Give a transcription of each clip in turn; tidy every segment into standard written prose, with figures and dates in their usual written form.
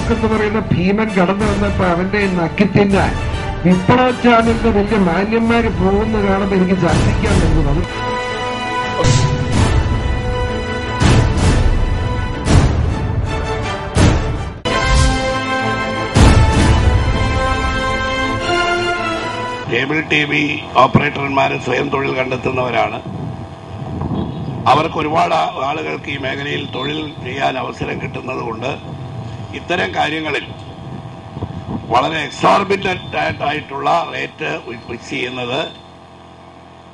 ഫാറൂഖ് എന്ന് പറയുന്ന ഭീമൻ കടന്നു വന്നപ്പോ അവന്റെ നക്കിത്തിന്നാൻ വിപ്ലവ ചാനലിന്റെ വലിയ മാന്യന്മാര് പോകുന്ന കാണുമ്പോൾ എനിക്ക് ഛർദ്ദിക്കാൻ തോന്നുന്നത്. കേബിൾ TV ഓപ്പറേറ്റർമാർ സ്വയം തൊഴിൽ കണ്ടെത്തുന്നവരാണ്. അവർക്ക് ഒരുപാട് ആളുകൾക്ക് ഈ മേഖലയിൽ തൊഴിൽ ചെയ്യാൻ അവസരം കിട്ടുന്നതുകൊണ്ട് ഇത്തരം കാര്യങ്ങളിൽ വളരെ എക്സോർബിറ്റന്റ് ആയിട്ടുള്ള റേറ്റ് ഫിക്സ് ചെയ്യുന്നത്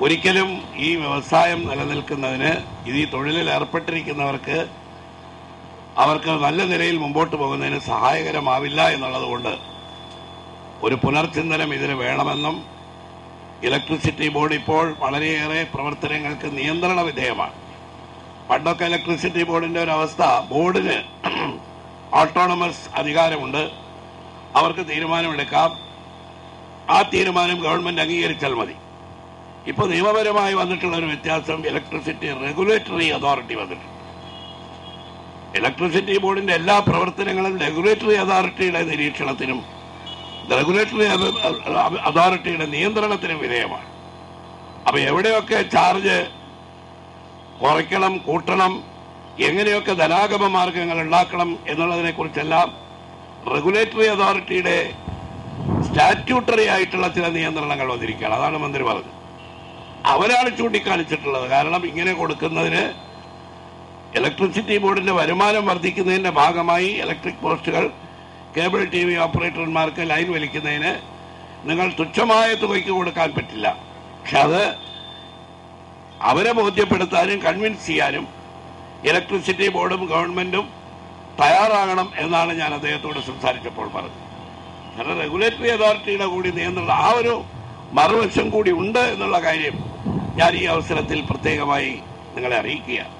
ഒരിക്കലും ഈ വ്യവസായം നിലനിൽക്കുന്നതിന് ഈ തൊഴിലിൽ ഏർപ്പെട്ടിരിക്കുന്നവർക്ക് അവർക്ക് നല്ല നിലയിൽ മുമ്പോട്ട് പോകുന്നതിന് സഹായകരമാവില്ല എന്നുള്ളതുകൊണ്ട് ഒരു പുനർചിന്തനം ഇതിന് വേണമെന്നും ഇലക്ട്രിസിറ്റി ബോർഡ് ഇപ്പോൾ വളരെയേറെ പ്രവർത്തനങ്ങൾക്ക് നിയന്ത്രണ വിധേയമാണ്. പണ്ടൊക്കെ ഇലക്ട്രിസിറ്റി ബോർഡിന്റെ ഒരു അവസ്ഥ, ബോർഡിന് ഓട്ടോണമസ് അധികാരമുണ്ട്, അവർക്ക് തീരുമാനമെടുക്കാം, ആ തീരുമാനം ഗവൺമെന്റ് അംഗീകരിച്ചാൽ മതി. ഇപ്പോൾ നിയമപരമായി വന്നിട്ടുള്ള ഒരു വ്യത്യാസം, ഇലക്ട്രിസിറ്റി റെഗുലേറ്ററി അതോറിറ്റി വന്നിട്ടുണ്ട്. ഇലക്ട്രിസിറ്റി ബോർഡിന്റെ എല്ലാ പ്രവർത്തനങ്ങളും റെഗുലേറ്ററി അതോറിറ്റിയുടെ നിരീക്ഷണത്തിനും റെഗുലേറ്ററി അതോറിറ്റിയുടെ നിയന്ത്രണത്തിനും വിധേയമാണ്. അപ്പൊ എവിടെയൊക്കെ ചാർജ് കുറയ്ക്കണം, കൂട്ടണം, എങ്ങനെയൊക്കെ ധനാഗമ മാർഗങ്ങൾ ഉണ്ടാക്കണം എന്നുള്ളതിനെ കുറിച്ചെല്ലാം റെഗുലേറ്ററി അതോറിറ്റിയുടെ സ്റ്റാറ്റ്യൂട്ടറി ആയിട്ടുള്ള ചില നിയന്ത്രണങ്ങൾ വന്നിരിക്കുകയാണ്. അതാണ് മന്ത്രി പറഞ്ഞത്. അവരാണ് ചൂണ്ടിക്കാണിച്ചിട്ടുള്ളത്. കാരണം ഇങ്ങനെ കൊടുക്കുന്നതിന് ഇലക്ട്രിസിറ്റി ബോർഡിന്റെ വരുമാനം വർദ്ധിക്കുന്നതിന്റെ ഭാഗമായി ഇലക്ട്രിക് പോസ്റ്റുകൾ കേബിൾ TV ഓപ്പറേറ്റർമാർക്ക് ലൈൻ വലിക്കുന്നതിന് നിങ്ങൾ തുച്ഛമായ തുകയ്ക്ക് കൊടുക്കാൻ പറ്റില്ല. പക്ഷെ അത് അവരെ ബോധ്യപ്പെടുത്താനും കൺവിൻസ് ചെയ്യാനും ഇലക്ട്രിസിറ്റി ബോർഡും ഗവൺമെന്റും തയ്യാറാകണം എന്നാണ് ഞാൻ അദ്ദേഹത്തോട് സംസാരിച്ചപ്പോൾ പറഞ്ഞത്. കാരണം റെഗുലേറ്ററി അതോറിറ്റിയുടെ കൂടി നിയന്ത്രണം, ആ ഒരു മറുവശം കൂടി ഉണ്ട് എന്നുള്ള കാര്യം ഞാൻ ഈ അവസരത്തിൽ പ്രത്യേകമായി നിങ്ങളെ അറിയിക്കുകയാണ്.